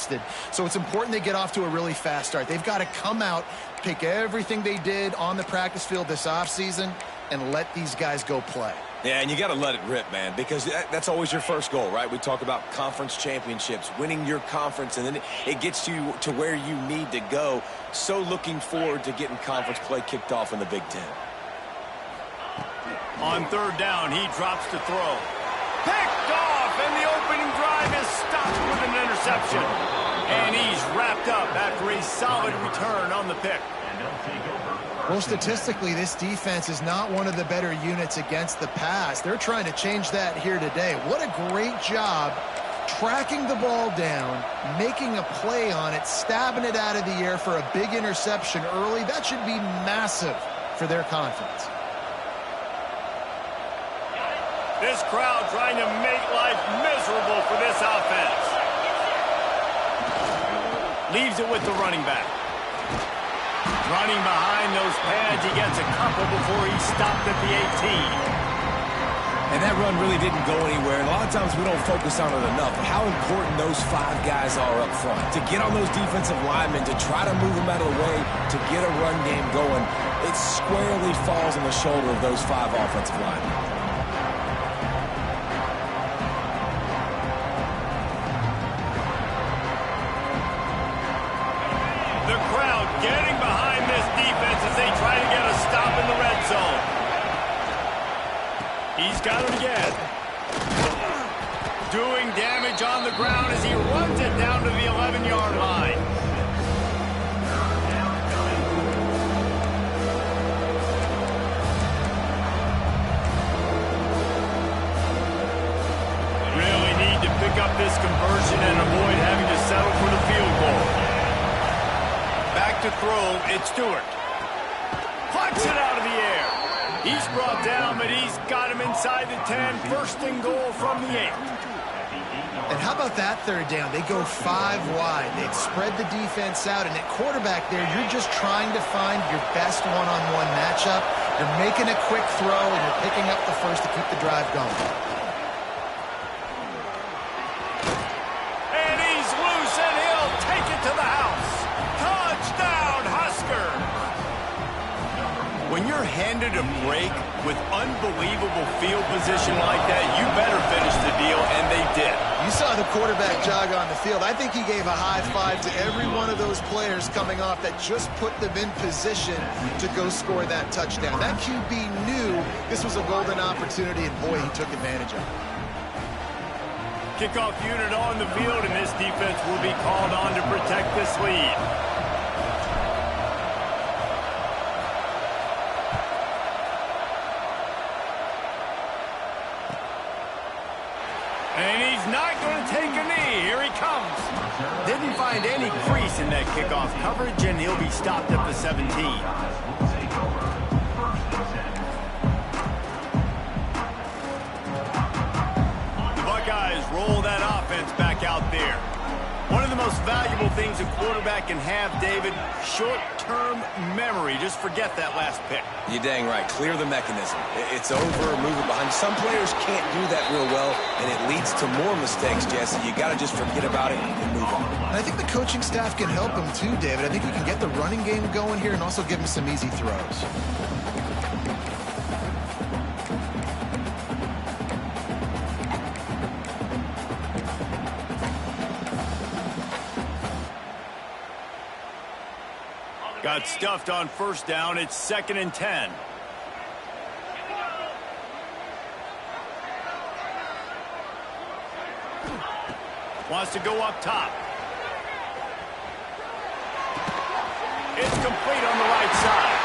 rested. So it's important they get off to a really fast start. They've got to come out, take everything they did on the practice field this offseason, and let these guys go play. Yeah, and you got to let it rip, man, because that's always your first goal, right? We talk about conference championships, winning your conference, and then it gets you to where you need to go. So looking forward to getting conference play kicked off in the Big Ten. On third down, he drops to throw. Picked off, and the opening drive is stopped with an interception. And he's wrapped up after a solid return on the pick. Well, statistically, this defense is not one of the better units against the pass. They're trying to change that here today. What a great job tracking the ball down, making a play on it, stabbing it out of the air for a big interception early. That should be massive for their confidence. This crowd trying to make life miserable for this offense. Leaves it with the running back. Running behind those pads, he gets a couple before he stopped at the 18. And that run really didn't go anywhere. And a lot of times we don't focus on it enough. But how important those 5 guys are up front. To get on those defensive linemen, to try to move them out of the way, to get a run game going, it squarely falls on the shoulder of those 5 offensive linemen. Getting behind this defense as they try to get a stop in the red zone. He's got it again. Doing damage on the ground as he runs it down to the 11-yard line. Really need to pick up this conversion and avoid having to settle for the field goal. Back to throw, it's Stewart. Plucks it out of the air. He's brought down, but he's got him inside the 10. First and goal from the 8. And how about that third down? They go 5 wide. They've spread the defense out, and at quarterback there, you're just trying to find your best one-on-one matchup. You're making a quick throw, and you're picking up the first to keep the drive going. And he's loose, and he'll take it to the house. Touchdown, Husker! When you're handed a break with unbelievable field position like that, you better finish the deal, and they did. You saw the quarterback jog on the field. I think he gave a high five to every one of those players coming off that just put them in position to go score that touchdown. That QB knew this was a golden opportunity, and boy, he took advantage of it. Kickoff unit on the field, and this defense will be called on to protect this lead. And he's not going to take a knee. Here he comes. Didn't find any crease in that kickoff coverage, and he'll be stopped at the 17. Buckeyes roll that offense back out there. One of the most valuable things a quarterback can have, David, short-term memory. Just forget that last pick. You're dang right. Clear the mechanism. It's over, move it behind. Some players can't do that real well, and it leads to more mistakes, Jesse. You got to just forget about it and move on. And I think the coaching staff can help him too, David. I think you can get the running game going here and also give him some easy throws. Got stuffed on first down. It's 2nd and 10. Wants to go up top. It's complete on the right side.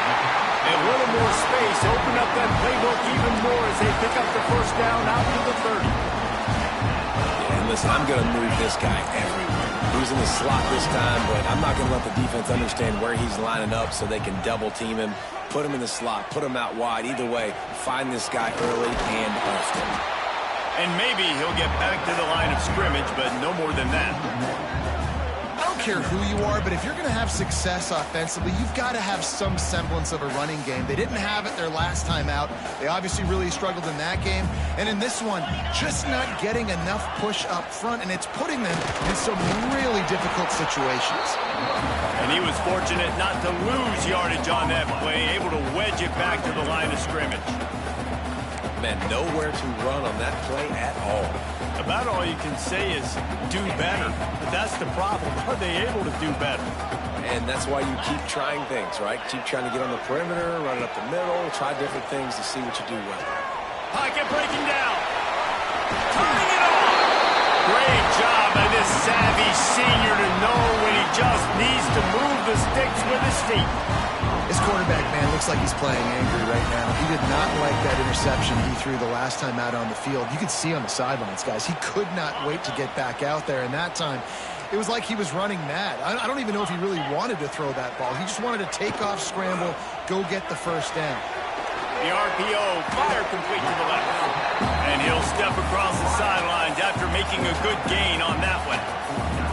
And a little more space. Open up that playbook even more as they pick up the first down out to the 30. Yeah, and listen, I'm going to move this guy everywhere. He's in the slot this time, but I'm not going to let the defense understand where he's lining up so they can double team him, put him in the slot, put him out wide. Either way, find this guy early and often. And maybe he'll get back to the line of scrimmage, but no more than that. care who you are, but if you're going to have success offensively, you've got to have some semblance of a running game. They didn't have it their last time out. They obviously really struggled in that game. And in this one, just not getting enough push up front, and it's putting them in some really difficult situations. And he was fortunate not to lose yardage on that play, able to wedge it back to the line of scrimmage. Man, nowhere to run on that play at all. About all you can say is do better. But that's the problem. Are they able to do better? And that's why you keep trying things, right? Keep trying to get on the perimeter, run it up the middle, try different things to see what you do well. Pocket breaking down. Turning it on. Great job by this savvy senior to know when he just needs to move the sticks with his feet. This quarterback, man, looks like he's playing angry right now. He did not like that interception he threw the last time out on the field. You could see on the sidelines, guys. He could not wait to get back out there, and that time it was like he was running mad. I don't even know if he really wanted to throw that ball. He just wanted to take off, scramble, go get the first down. The RPO, fire complete to the left. And he'll step across the sidelines after making a good gain on that one.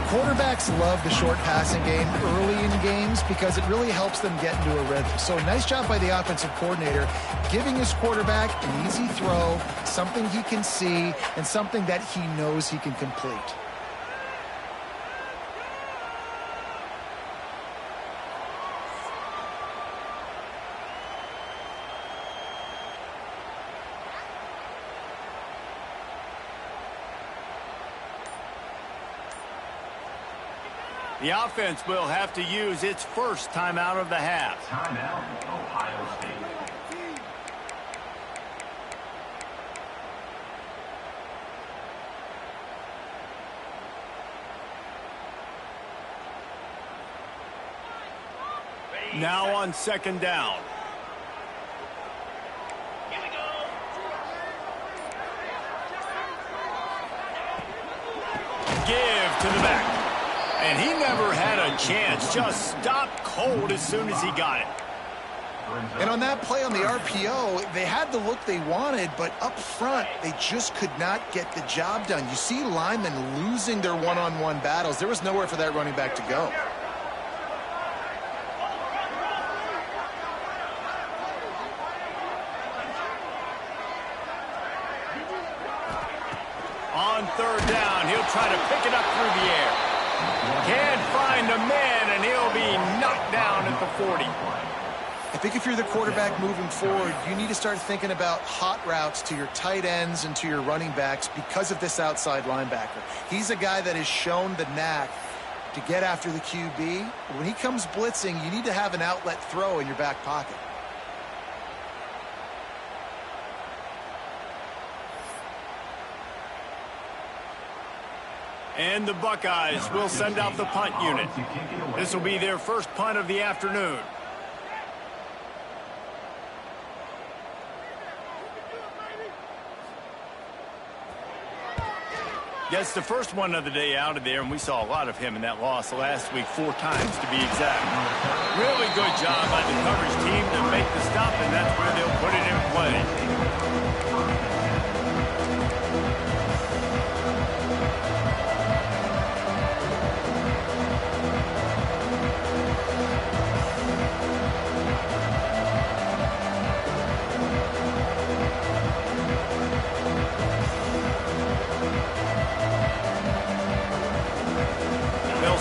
Quarterbacks love the short passing game early in games because it really helps them get into a rhythm. So nice job by the offensive coordinator giving his quarterback an easy throw, something he can see, and something that he knows he can complete. The offense will have to use its first timeout of the half. Timeout, Ohio State. Now on second down. Here we go. Give to the back. And he never had a chance. Just stopped cold as soon as he got it. And on that play on the RPO, they had the look they wanted, but up front, they just could not get the job done. You see linemen losing their one-on-one battles. There was nowhere for that running back to go. On third down, he'll try to pick it up through the air. Can't find a man, and he'll be knocked down at the 40. I think if you're the quarterback moving forward, you need to start thinking about hot routes to your tight ends and to your running backs because of this outside linebacker. He's a guy that has shown the knack to get after the QB. When he comes blitzing, you need to have an outlet throw in your back pocket. And the Buckeyes will send out the punt unit. This will be their first punt of the afternoon. Gets the first one of the day out of there, and we saw a lot of him in that loss last week, 4 times to be exact. Really good job by the coverage team to make the stop, and that's where they'll put it in play.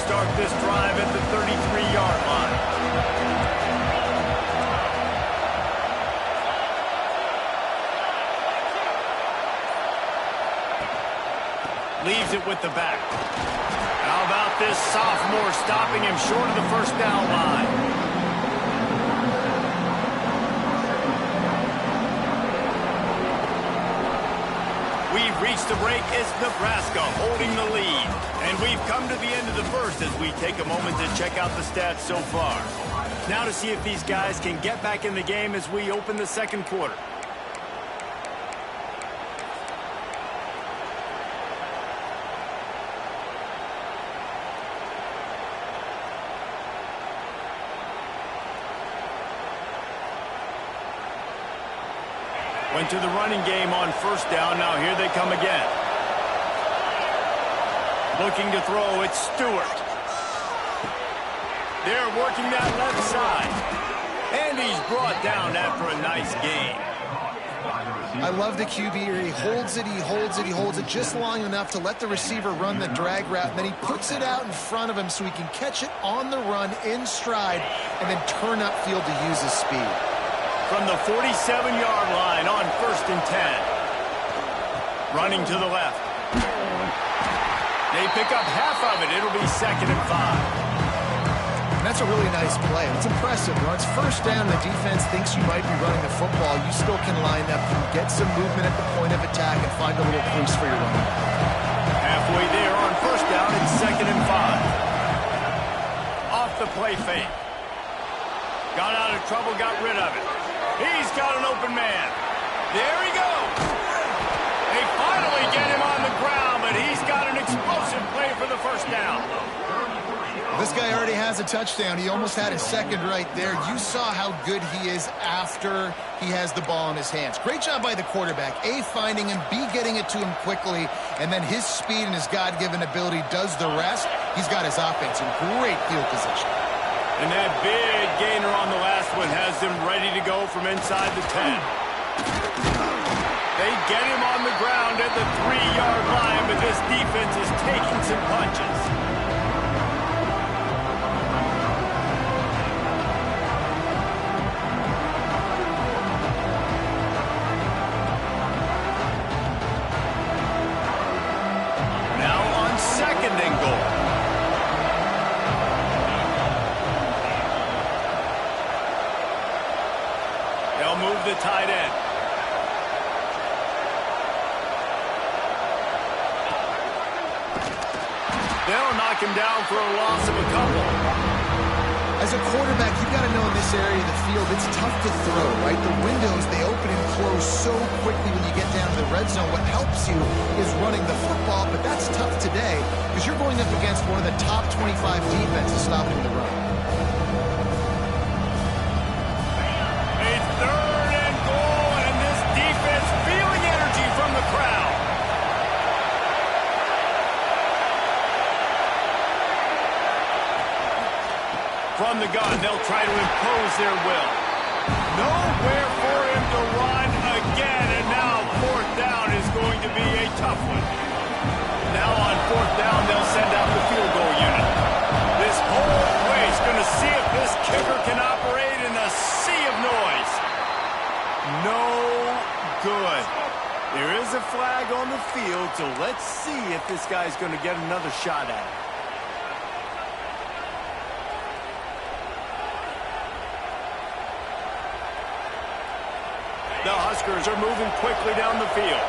Start this drive at the 33-yard line. Leaves it with the back. How about this sophomore stopping him short of the first down line? We've reached the break. It's Nebraska holding the lead. And we've come to the end of the first as we take a moment to check out the stats so far. Now to see if these guys can get back in the game as we open the second quarter. Went to the running game on first down. Now here they come again. Looking to throw, it's Stewart. They're working that left side. And he's brought down after a nice gain. I love the QB here. He holds it, he holds it, he holds it just long enough to let the receiver run the drag route, and then he puts it out in front of him so he can catch it on the run in stride and then turn upfield to use his speed. From the 47-yard line on 1st and 10. Running to the left. They pick up half of it. It'll be 2nd and 5. That's a really nice play. It's impressive. When it's first down, the defense thinks you might be running the football. You still can line up and get some movement at the point of attack and find a little crease for your running back. Halfway there on 1st down, it's 2nd and 5. Off the play fake. Got out of trouble, got rid of it. He's got an open man. There he goes. They finally get him on the ground, but he's got an explosive play for the 1st down. This guy already has a touchdown. He almost had his second right there. You saw how good he is after he has the ball in his hands. Great job by the quarterback. A, finding him, B, getting it to him quickly, and then his speed and his God-given ability does the rest. He's got his offense in great field position. And that big gainer on the last one has them ready to go from inside the 10. They get him on the ground at the 3-yard line, but this defense is taking some punches. The tight end. They'll knock him down for a loss of a couple. As a quarterback, you've got to know in this area of the field, it's tough to throw, right? The windows, they open and close so quickly when you get down to the red zone. What helps you is running the football, but that's tough today because you're going up against one of the top 25 defenses stopping the run. From the gun, they'll try to impose their will. Nowhere for him to run again, and now 4th down is going to be a tough one. Now on 4th down, they'll send out the field goal unit. This whole place going to see if this kicker can operate in a sea of noise. No good. There is a flag on the field, so let's see if this guy's going to get another shot at it. The Huskers are moving quickly down the field.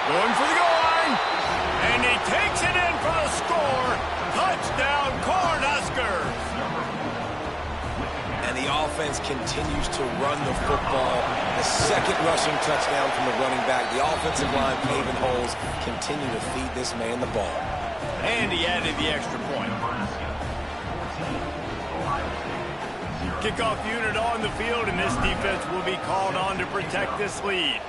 Going for the goal line. And he takes it in for the score. Touchdown, Cornhuskers. And the offense continues to run the football. The second rushing touchdown from the running back. The offensive line paving holes continue to feed this man the ball. And he added the extra point. Kickoff unit on the field, and this defense will be called on to protect this lead.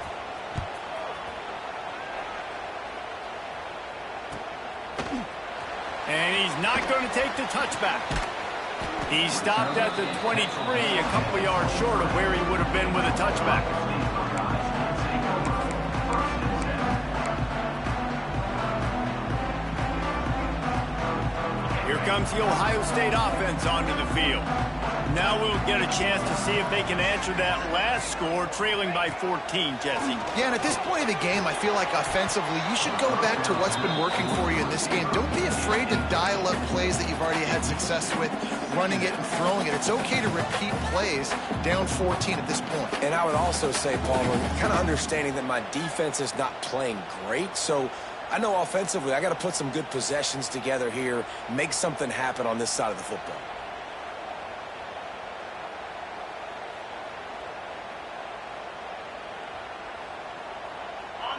And he's not going to take the touchback. He stopped at the 23, a couple of yards short of where he would have been with a touchback. Here comes the Ohio State offense onto the field. Now we'll get a chance to see if they can answer that last score, trailing by 14, Jesse. Yeah, and at this point of the game, I feel like offensively, you should go back to what's been working for you in this game. Don't be afraid to dial up plays that you've already had success with, running it and throwing it. It's okay to repeat plays down 14 at this point. And I would also say, Palmer, kind of understanding that my defense is not playing great, so I know offensively I got to put some good possessions together here, make something happen on this side of the football.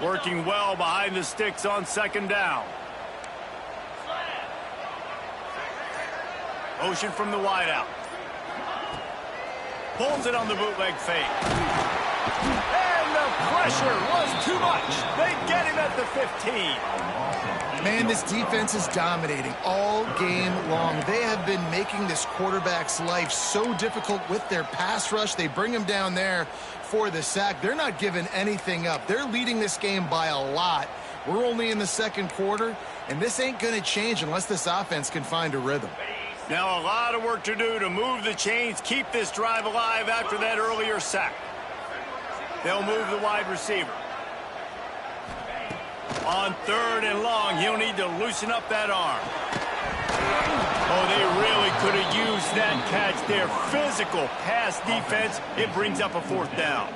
Working well behind the sticks on 2nd down. Motion from the wideout. Pulls it on the bootleg fake. And the pressure was too much. They get him at the 15. Man, this defense is dominating all game long. They have been making this quarterback's life so difficult with their pass rush. They bring him down there for the sack. They're not giving anything up. They're leading this game by a lot. We're only in the second quarter, and this ain't going to change unless this offense can find a rhythm. Now a lot of work to do to move the chains, keep this drive alive after that earlier sack. They'll move the wide receiver. On 3rd and long, he'll need to loosen up that arm. Oh, they really could have used that catch there. Physical pass defense. It brings up a 4th down.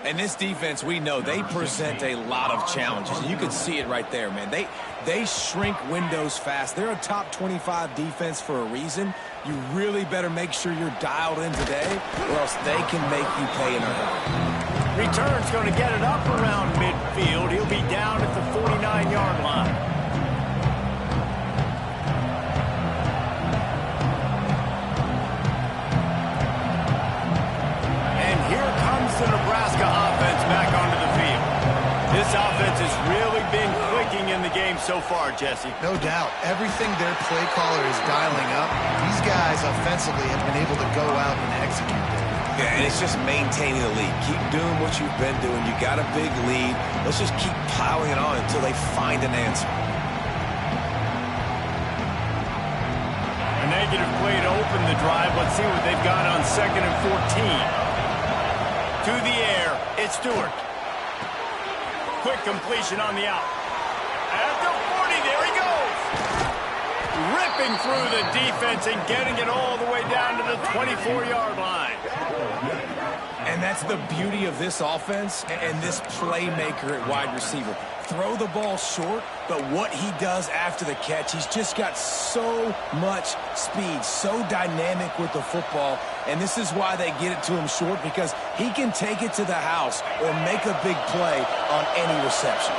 And this defense, we know, they present a lot of challenges. You can see it right there, man. They shrink windows fast. They're a top 25 defense for a reason. You really better make sure you're dialed in today, or else they can make you pay in a hurry. Return's going to get it up around midfield. He'll be down at the 49-yard line. And here comes the Nebraska offense back onto the field. This offense has really been clicking in the game so far, Jesse. No doubt. Everything their play caller is dialing up, these guys offensively have been able to go out and execute there. Yeah, and it's just maintaining the lead. Keep doing what you've been doing. You got a big lead. Let's just keep piling it on until they find an answer. A negative play to open the drive. Let's see what they've got on 2nd and 14. To the air, it's Stewart. Quick completion on the out. At the 40, there he goes. Ripping through the defense and getting it all the way down to the 24-yard line. And that's the beauty of this offense and this playmaker at wide receiver. Throw the ball short, but what he does after the catch, he's just got so much speed, so dynamic with the football, and this is why they get it to him short, because he can take it to the house or make a big play on any reception.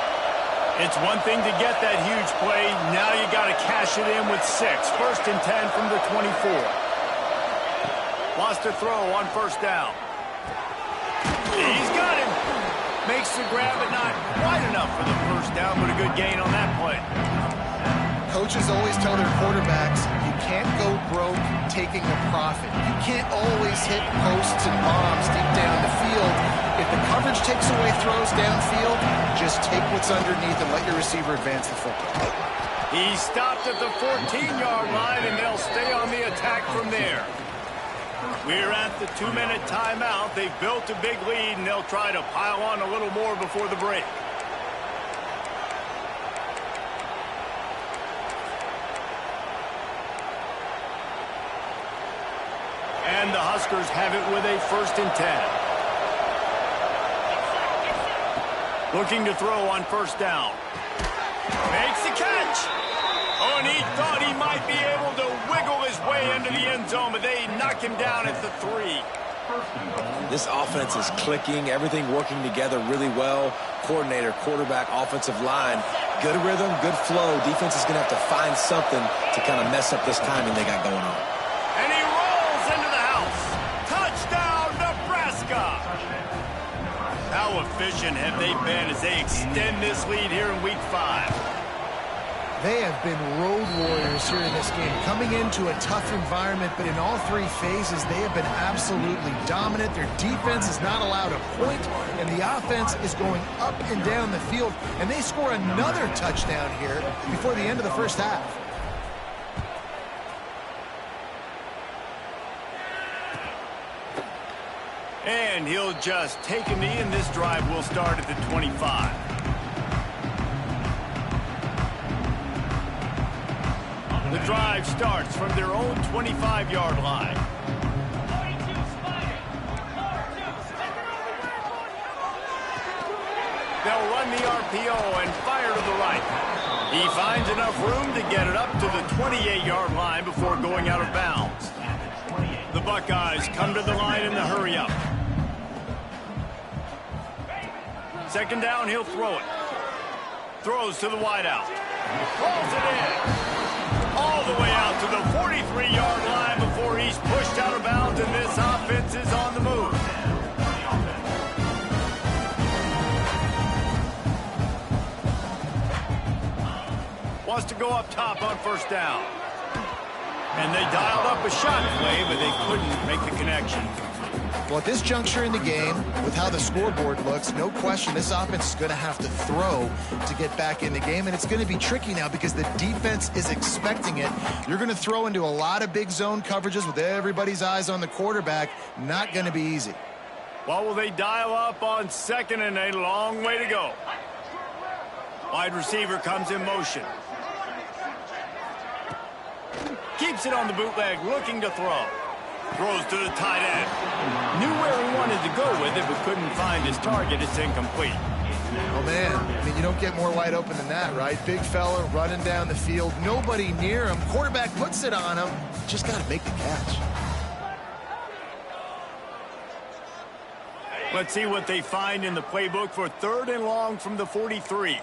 It's one thing to get that huge play. Now you got to cash it in with 6. 1st and 10 from the 24. Lost a throw on 1st down. He's got him. Makes the grab, but not quite enough for the 1st down, but a good gain on that play. Coaches always tell their quarterbacks, you can't go broke taking a profit. You can't always hit posts and bombs deep down the field. If the coverage takes away throws downfield, just take what's underneath and let your receiver advance the football. He stopped at the 14-yard line, and they'll stay on the attack from there. We're at the 2-minute timeout. They've built a big lead, and they'll try to pile on a little more before the break. And the Huskers have it with a 1st and 10. Looking to throw on 1st down. Makes the catch. Oh, and he thought he might be able to wiggle his way into the end zone, but they knock him down at the 3. This offense is clicking, everything working together really well. Coordinator, quarterback, offensive line, good rhythm, good flow. Defense is going to have to find something to kind of mess up this timing they got going on. And he rolls into the house. Touchdown, Nebraska. How efficient have they been as they extend this lead here in Week 5? They have been road warriors here in this game, coming into a tough environment, but in all 3 phases, they have been absolutely dominant. Their defense is not allowed a point, and the offense is going up and down the field, and they score another touchdown here before the end of the 1st half. And he'll just take a knee, and this drive will start at the 25. The drive starts from their own 25-yard line. They'll run the RPO and fire to the right. He finds enough room to get it up to the 28-yard line before going out of bounds. The Buckeyes come to the line in the hurry-up. 2nd down, he'll throw it. Throws to the wideout. Rolls it in. All the way out to the 43-yard line before he's pushed out of bounds, and this offense is on the move. Wants to go up top on first down. And they dialed up a shot play, but they couldn't make the connection. Well, at this juncture in the game, with how the scoreboard looks, no question this offense is going to have to throw to get back in the game, and it's going to be tricky now because the defense is expecting it. You're going to throw into a lot of big zone coverages with everybody's eyes on the quarterback. Not going to be easy. Well, will they dial up on 2nd and a long way to go? Wide receiver comes in motion. Keeps it on the bootleg, looking to throw. Throws to the tight end. Knew where he wanted to go with it, but couldn't find his target. It's incomplete. Oh, man. I mean, you don't get more wide open than that, right? Big fella running down the field. Nobody near him. Quarterback puts it on him. Just got to make the catch. Let's see what they find in the playbook for 3rd and long from the 43.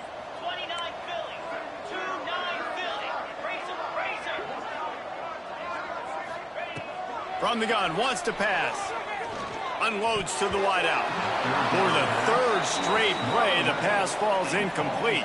From the gun, wants to pass. Unloads to the wideout. For the 3rd straight play, the pass falls incomplete.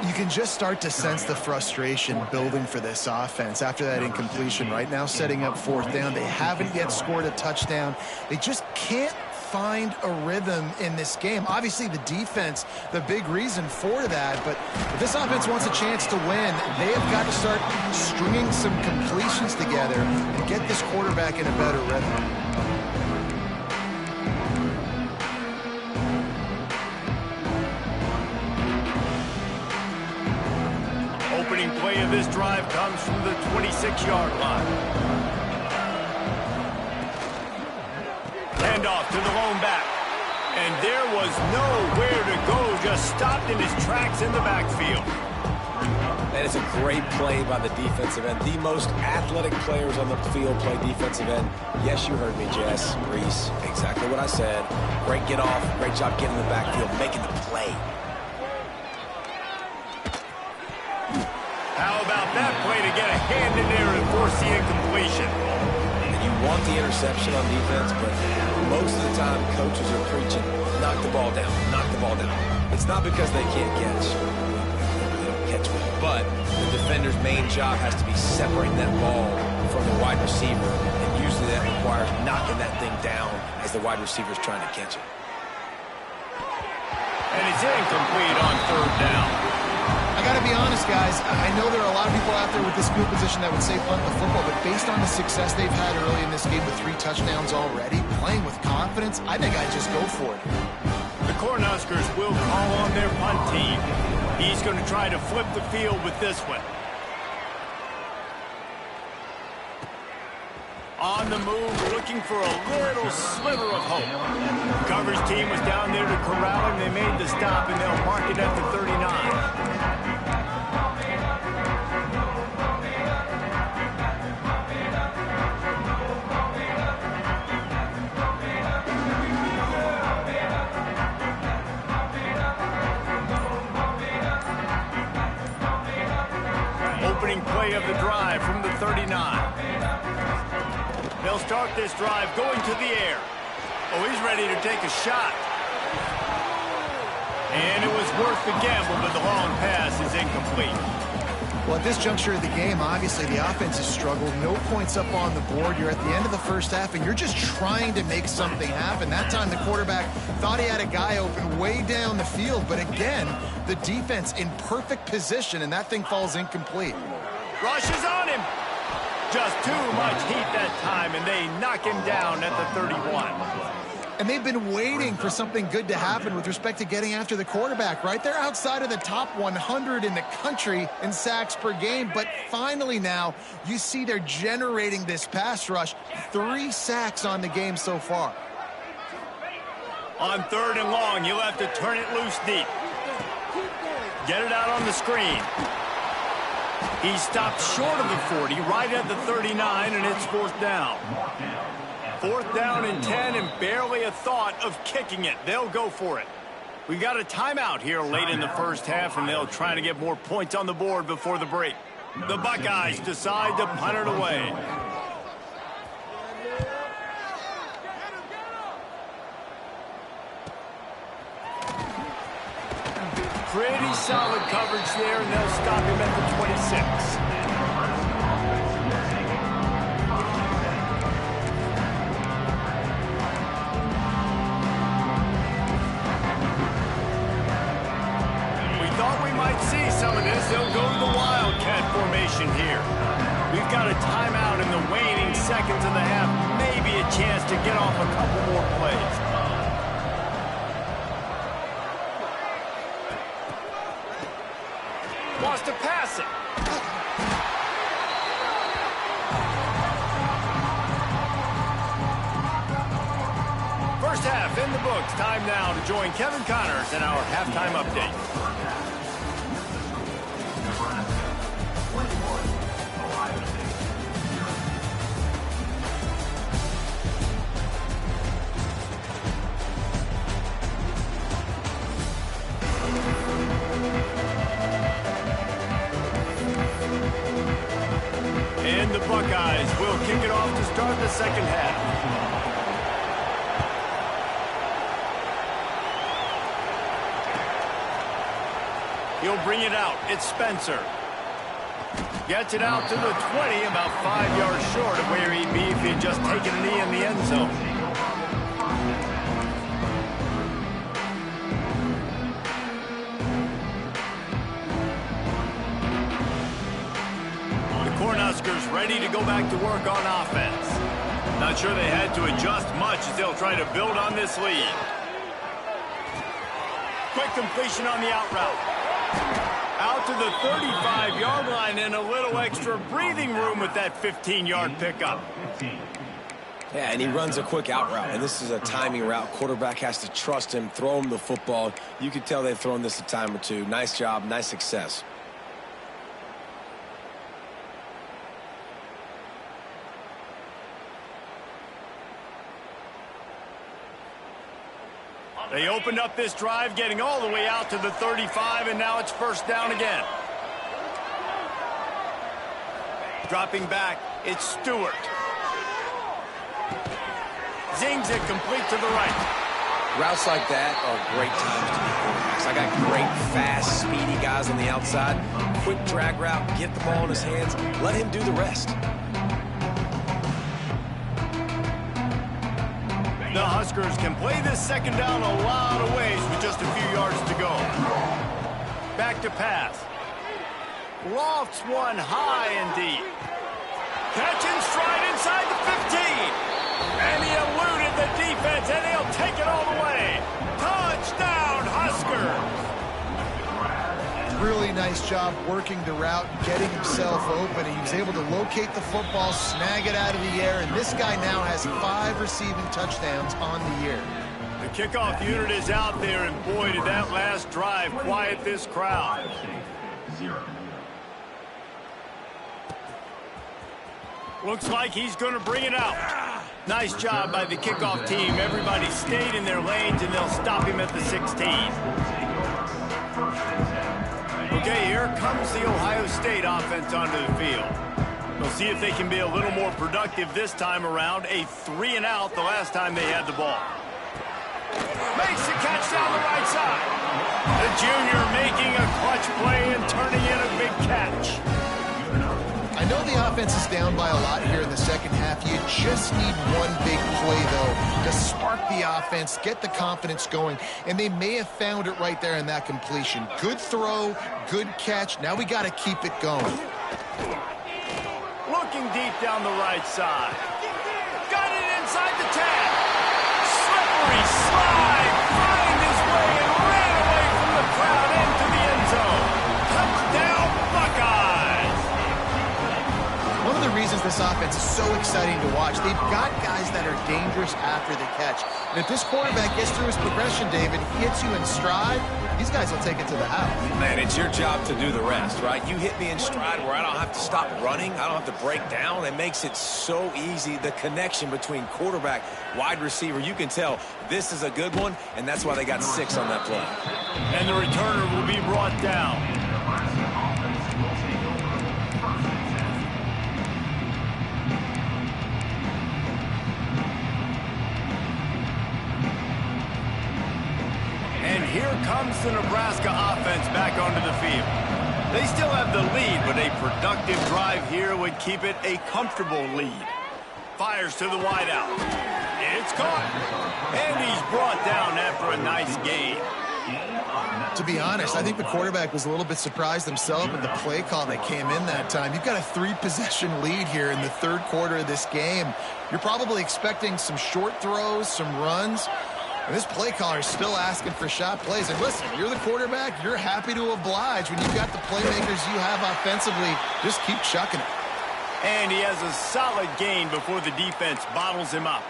You can just start to sense the frustration building for this offense after that incompletion. Right now, setting up 4th down. They haven't yet scored a touchdown. They just can't find a rhythm in this game. Obviously, the defense, the big reason for that, but if this offense wants a chance to win, they have got to start stringing some completions together and get this quarterback in a better rhythm. Opening play of this drive comes from the 26-yard line. Handoff to the lone back. And there was nowhere to go, just stopped in his tracks in the backfield. That is a great play by the defensive end. The most athletic players on the field play defensive end. Yes, you heard me, Jess, Reese. Exactly what I said. Great get off, great job getting in the backfield, making the play. How about that play to get a hand in there and force the incompletion? You want the interception on defense, but most of the time coaches are preaching, knock the ball down, knock the ball down. It's not because they can't catch. They don't catch well, but the defender's main job has to be separating that ball from the wide receiver, and usually that requires knocking that thing down as the wide receiver's trying to catch it. And it's incomplete on 3rd down. I got to be honest, guys. I know there are a lot of people out there with this field position that would say punt the football, but based on the success they've had early in this game with 3 touchdowns already, playing with confidence, I think I'd just go for it. The Cornhuskers will call on their punt team. He's going to try to flip the field with this one. On the move, looking for a little sliver of hope. The coverage team was down there to corral him. They made the stop, and they'll mark it at the 39. Opening play of the drive from the 39. They'll start this drive going to the air. Oh, he's ready to take a shot. And it was worth the gamble, but the long pass is incomplete. Well, at this juncture of the game, obviously the offense has struggled. No points up on the board. You're at the end of the first half, and you're just trying to make something happen. That time the quarterback thought he had a guy open way down the field, but again, the defense in perfect position, and that thing falls incomplete. Rushes on him. Just too much heat that time, and they knock him down at the 31. And they've been waiting for something good to happen with respect to getting after the quarterback, right? They're outside of the top 100 in the country in sacks per game, but finally now you see they're generating this pass rush. 3 sacks on the game so far. On 3rd and long, you'll have to turn it loose deep. Get it out on the screen. He stopped short of the 40, right at the 39, and it's 4th down. 4th down and 10, and barely a thought of kicking it. They'll go for it. We got a timeout here late in the first half, and they'll try to get more points on the board before the break. The Buckeyes decide to punt it away. Pretty solid coverage there, and they'll stop him at the 26. We thought we might see some of this. They'll go to the Wildcat formation here. We've got a timeout in the waning seconds of the half. Maybe a chance to get off a couple more plays. Wants to pass it. First half in the books. Time now to join Kevin Connors in our halftime update. And the Buckeyes will kick it off to start the second half. He'll bring it out. It's Spencer. Gets it out to the 20, about 5 yards short of where he'd be if he'd just taken a knee in the end zone. Cornhuskers ready to go back to work on offense. Not sure they had to adjust much as they'll try to build on this lead. Quick completion on the out route. Out to the 35-yard line and a little extra breathing room with that 15-yard pickup. Yeah, and he runs a quick out route, and this is a timing route. Quarterback has to trust him, throw him the football. You can tell they've thrown this a time or two. Nice job, nice success. They opened up this drive, getting all the way out to the 35, and now it's first down again. Dropping back, it's Stewart. Zings it complete to the right. Routes like that are great times to be quarterbacks. I got great, fast, speedy guys on the outside. Quick drag route, get the ball in his hands, let him do the rest. The Huskers can play this second down a lot of ways with just a few yards to go. Back to pass. Lofts one high and deep. Catch and stride inside the 15. And he eluded the defense, and he'll take it all the way. Touchdown, Huskers! Really nice job working the route, getting himself open. He was able to locate the football, snag it out of the air, and this guy now has 5 receiving touchdowns on the year. The kickoff unit is out there, and boy, did that last drive quiet this crowd. Looks like he's going to bring it out. Nice job by the kickoff team. Everybody stayed in their lanes, and they'll stop him at the 16. Okay, here comes the Ohio State offense onto the field. We'll see if they can be a little more productive this time around. A 3-and-out the last time they had the ball. Makes the catch down the right side. The junior making a clutch play and turning in a big catch. I know the offense is down by a lot here in the second half. You just need one big play, though, to spark the offense, get the confidence going, and they may have found it right there in that completion. Good throw, good catch. Now we got to keep it going. Looking deep down the right side. Got it inside the 10. Slippery slide. Find his way and ran away from the crowd into the end zone. Touchdown, Buckeyes. One of the reasons this offense is so exciting to watch, they've got guys that are dangerous after the catch. And if this quarterback gets through his progression, David, hits you in stride, these guys will take it to the house. Man, it's your job to do the rest, right? You hit me in stride where I don't have to stop running. I don't have to break down. It makes it so easy. The connection between quarterback, wide receiver, you can tell this is a good one, and that's why they got 6 on that play. And the returner will be brought down. And here comes comes the Nebraska offense back onto the field. They still have the lead, but a productive drive here would keep it a comfortable lead. Fires to the wideout. It's caught. And he's brought down after a nice gain. To be honest, I think the quarterback was a little bit surprised himself with the play call that came in that time. You've got a 3-possession lead here in the third quarter of this game. You're probably expecting some short throws, some runs. And this play caller is still asking for shot plays. And listen, you're the quarterback. You're happy to oblige. When you've got the playmakers you have offensively, just keep chucking it. And he has a solid gain before the defense bottles him up.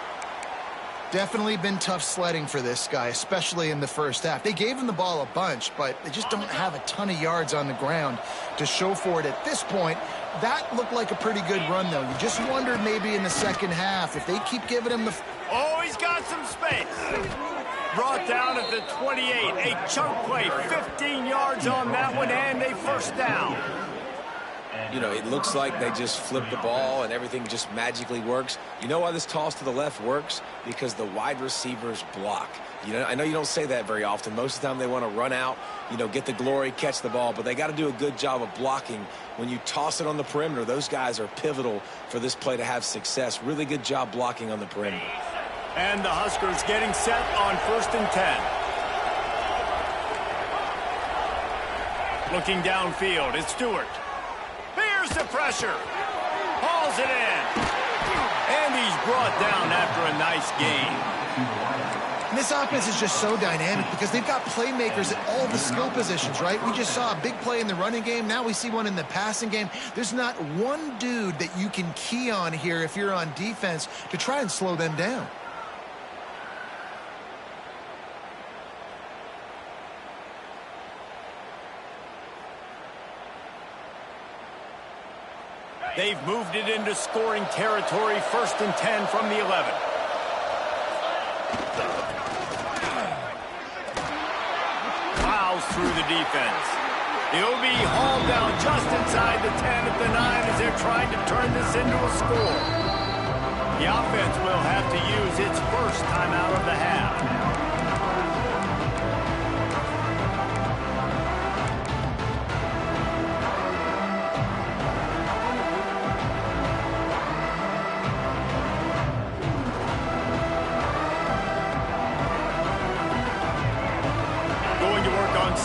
Definitely been tough sledding for this guy, especially in the first half. They gave him the ball a bunch, but they just don't have a ton of yards on the ground to show for it at this point. That looked like a pretty good run, though. You just wondered maybe in the second half if they keep giving him the... Oh, he's got some space. Brought down at the 28. A chunk play, 15 yards on that one, and a first down. You know, it looks like they just flip the ball and everything just magically works. You know why this toss to the left works? Because the wide receivers block. You know, I know you don't say that very often. Most of the time they want to run out, you know, get the glory, catch the ball, but they got to do a good job of blocking. When you toss it on the perimeter, those guys are pivotal for this play to have success. Really good job blocking on the perimeter. And the Huskers getting set on 1st and 10. Looking downfield, it's Stewart. Here's the pressure. Hauls it in. And he's brought down after a nice gain. And this offense is just so dynamic because they've got playmakers at all the skill positions, right? We just saw a big play in the running game. Now we see one in the passing game. There's not one dude that you can key on here if you're on defense to try and slow them down. They've moved it into scoring territory, 1st and 10 from the 11. Plows through the defense. He'll be hauled down just inside the 10 at the 9 as they're trying to turn this into a score. The offense will have to use its first timeout of the half.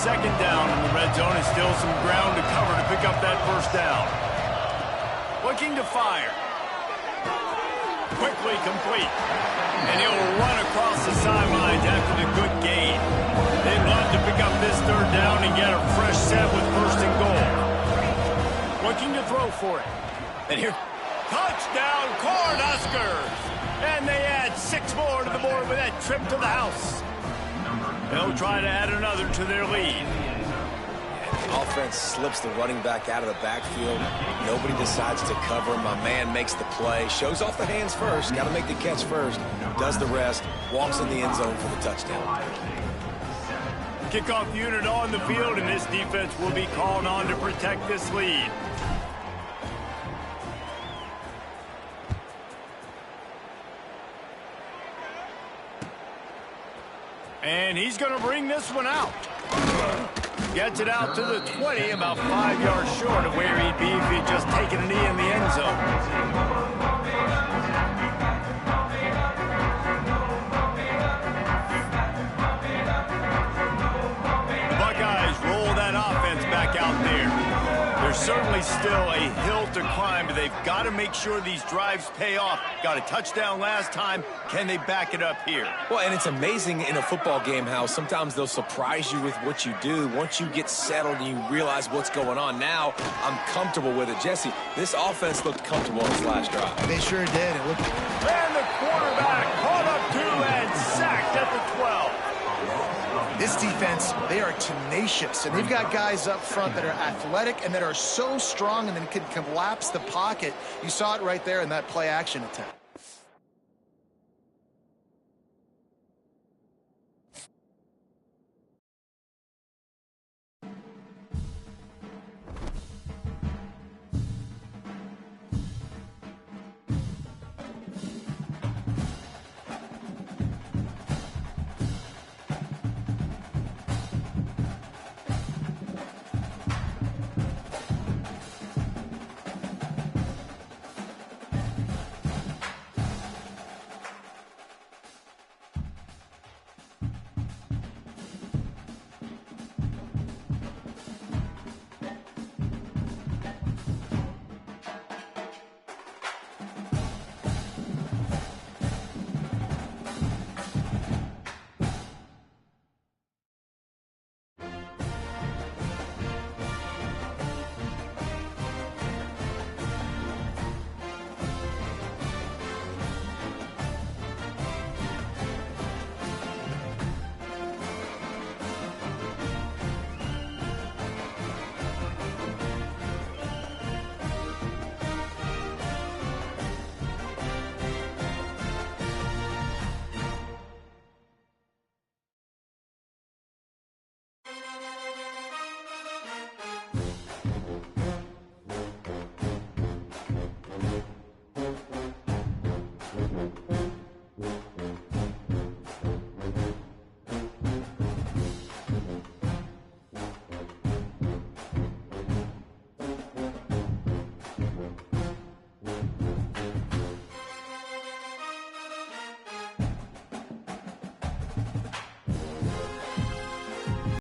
Second down in the red zone, is still some ground to cover to pick up that first down. Looking to fire. Quickly complete. And he'll run across the sidelines after the good gain. They'd love to pick up this third down and get a fresh set with 1st and goal. Looking to throw for it. And here, touchdown, Cornhuskers! And they add 6 more to the board with that trip to the house. They'll try to add another to their lead. The offense slips the running back out of the backfield. Nobody decides to cover him. My man makes the play. Shows off the hands first. Got to make the catch first. Does the rest. Walks in the end zone for the touchdown. Kickoff unit on the field, and this defense will be called on to protect this lead. And he's going to bring this one out. Gets it out to the 20, about 5 yards short of where he'd be if he'd just taken a knee in the end zone. The Buckeyes roll that offense back out there. There's certainly still a hill to climb, but they've got to make sure these drives pay off. Got a touchdown last time. Can they back it up here? Well, and it's amazing in a football game how sometimes they'll surprise you with what you do. Once you get settled and you realize what's going on, now I'm comfortable with it. Jesse, this offense looked comfortable on this last drive. They sure did. It looked... And the quarterback caught up to and sacked at the 12. This defense, they are tenacious, and they've got guys up front that are athletic and that are so strong and then can collapse the pocket. You saw it right there in that play-action attempt.